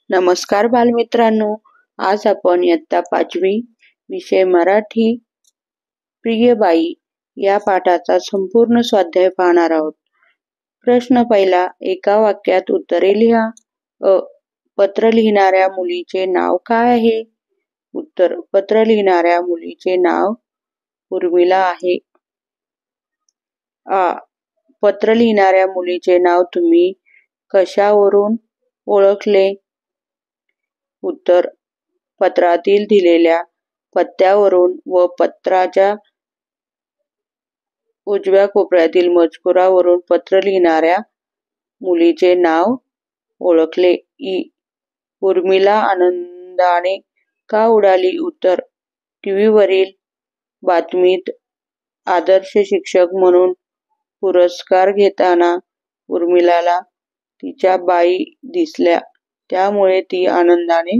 नमस्कार बालमित्रांनो, आज आपण इयत्ता 5वी विषय मराठी प्रिय बाई या पाठाचा संपूर्ण स्वाध्याय पाहणार आहोत. प्रश्न पहिला, एका वाक्यात उत्तरे लिहा. पत्र लिहिणाऱ्या मुलीचे नाव काय आहे? उत्तर, पत्र लिहिणाऱ्या मुलीचे नाव उर्मिला आहे. पत्र लिहिणाऱ्या मुलीचे नाव तुम्ही कशावरून ओळखले? उत्तर, पत्रातील दिलेल्या पत्त्यावरून व पत्राच्या उजव्या कोपऱ्यातील मजकुरावरून पत्र लिहिणाऱ्या मुलीचे नाव ओळखले. उर्मिला आनंदाने का उडाली? उत्तर, टीव्हीवरील बातमीत आदर्श शिक्षक म्हणून पुरस्कार घेताना उर्मिलाला तिच्या बाई दिसल्या, त्यामुळे ती आनंदाने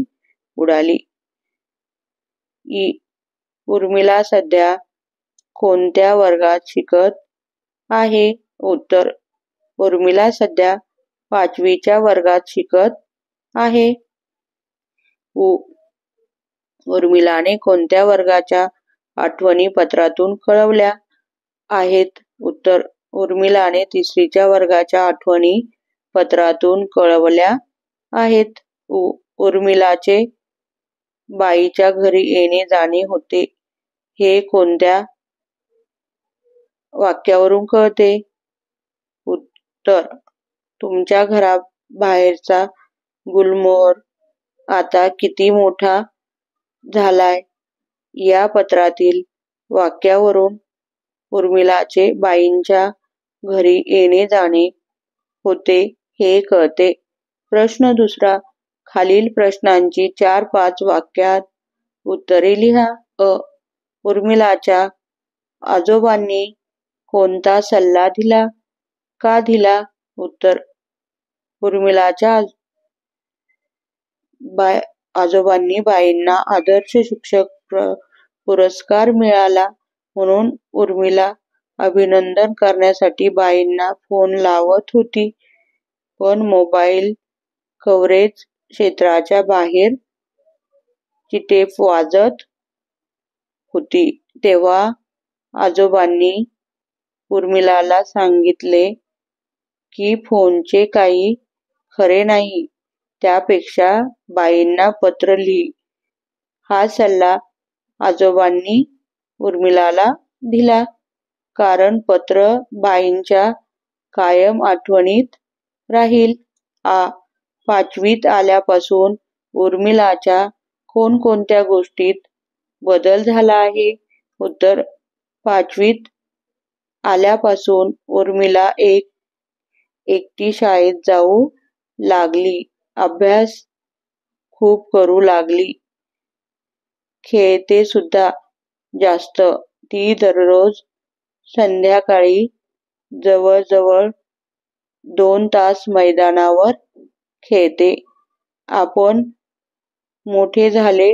उडाली. उर्मिला सध्या कोणत्या वर्गात शिकत आहे? उत्तर, उर्मिला सध्या 5वीच्या वर्गात शिकत आहे. उर्मिलाने कोणत्या वर्गाच्या आठवणी पत्रातून कळवल्या आहेत? उत्तर, उर्मिलाने 3रीच्या वर्गाच्या आठवणी पत्रातून कळवल्या आहेत. उर्मिलाचे बाईच्या घरी येणे जाणे होते, हे कोणत्या वाक्यावरून कळते? उत्तर, तुमच्या घराबाहेरचा गुलमोहर आता किती मोठा झालाय या पत्रातील वाक्यावरून उर्मिलाचे बाईंच्या घरी येणे जाणे होते, हे कळते. प्रश्न दुसरा, खालील प्रश्नांची 4-5 वाक्यात उत्तरे लिहा. उर्मिलाच्या आजोबांनी कोणता सल्ला दिला? का दिला? उत्तर, उर्मिलाच्या आजोबांनी बाईंना आदर्श शिक्षक पुरस्कार मिळाला म्हणून उर्मिला अभिनंदन करण्यासाठी बाईंना फोन लावत होती, पण मोबाईल कव्हरेज क्षेत्राच्या बाहेर ची टेप वाजत होती. तेव्हा आजोबांनी उर्मिलाला सांगितले की फोनचे काही खरे नाही, त्यापेक्षा बाईंना पत्र लिही. हा सल्ला आजोबांनी उर्मिलाला दिला, कारण पत्र बाईंच्या कायम आठवणीत राहील. 5वीत आल्यापासून उर्मिलाच्या कोणकोणत्या गोष्टीत बदल झाला आहे? उत्तर, 5वीत आल्यापासून उर्मिला एकटी शाळेत जाऊ लागली, अभ्यास खूप करू लागली, खेळते सुद्धा जास्त. ती दररोज संध्याकाळी जवळजवळ 2 तास मैदानावर खेळते. आपण मोठे झाले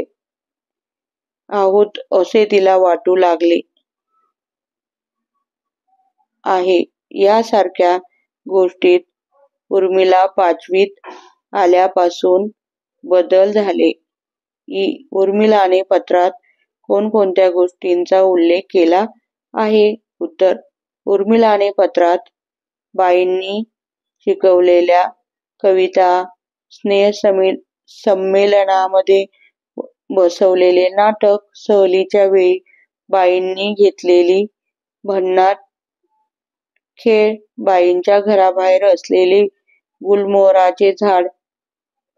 आहोत असे तिला वाटू लागले आहे. यासारख्या गोष्टीत उर्मिला 5वीत आल्यापासून बदल झाले. उर्मिलाने पत्रात कोणकोणत्या गोष्टींचा उल्लेख केला आहे? उत्तर, उर्मिलाने पत्रात बाईंनी शिकवलेल्या कविता, स्नेहसंमेलनामध्ये बसवलेले नाटक, सहलीच्या वेळी बाईंनी घेतलेली भन्नाट खेळ, बाईंच्या घराबाहेर असलेले गुलमोहराचे झाड,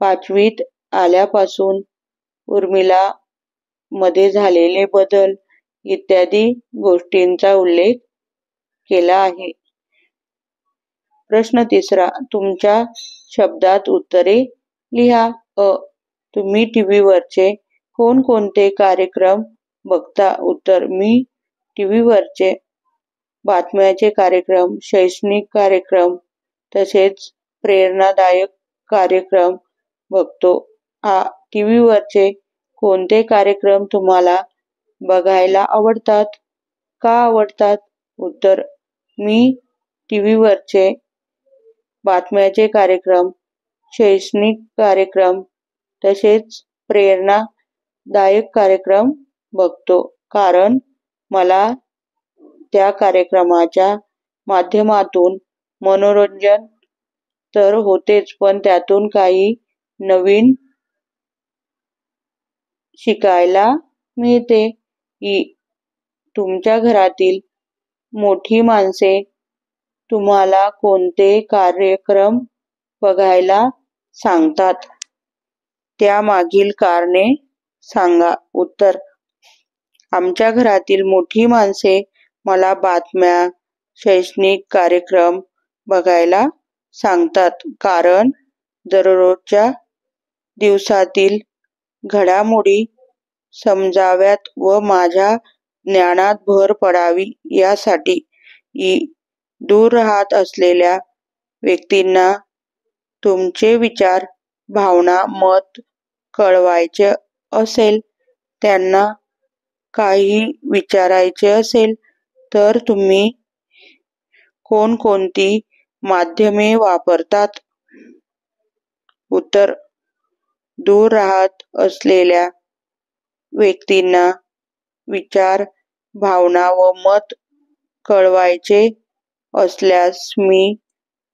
5वीत आल्यापासून उर्मिला मध्ये झालेले बदल इत्यादी गोष्टींचा उल्लेख केला आहे. प्रश्न तिसरा, तुमच्या शब्दात उत्तरे लिहा. तुम्ही टीव्हीवरचे कोणकोणते कार्यक्रम बघता? उत्तर, मी टीव्हीवरचे बातम्याचे कार्यक्रम, शैक्षणिक कार्यक्रम तसेच प्रेरणादायक कार्यक्रम बघतो. टीव्हीवरचे कोणते कार्यक्रम तुम्हाला बघायला आवडतात? का आवडतात? उत्तर, मी टीव्हीवरचे बातम्याचे कार्यक्रम, शैक्षणिक कार्यक्रम तसेच प्रेरणादायक कार्यक्रम बघतो, कारण मला त्या कार्यक्रमाच्या माध्यमातून मनोरंजन तर होतेच, पण त्यातून काही नवीन शिकायला मिळते. तुमच्या घरातील मोठी माणसे तुम्हाला कोणते कार्यक्रम बघायला सांगतात? त्यामागील कारणे सांगा. उत्तर: आमच्या घरातील मोठी माणसे मला बातम्या, शैक्षणिक कार्यक्रम बघायला सांगतात, कारण दररोजच्या दिवसातील घडामोडी समजाव्यात व माझ्या ज्ञानात भर पडावी यासाठी. दूर राहत असलेल्या व्यक्तींना तुमचे विचार, भावना, मत कळवायचे असेल, त्यांना काही विचारायचे असेल, तर तुम्ही कोणकोणती माध्यमे वापरतात? उत्तर: दूर राहत असलेल्या व्यक्तींना विचार, भावना व मत कळवायचे असल्यास मी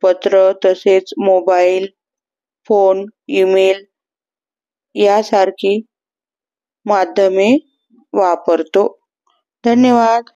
पत्र, तसेच मोबाईल फोन, ईमेल यासारखी माध्यमे वापरतो. धन्यवाद.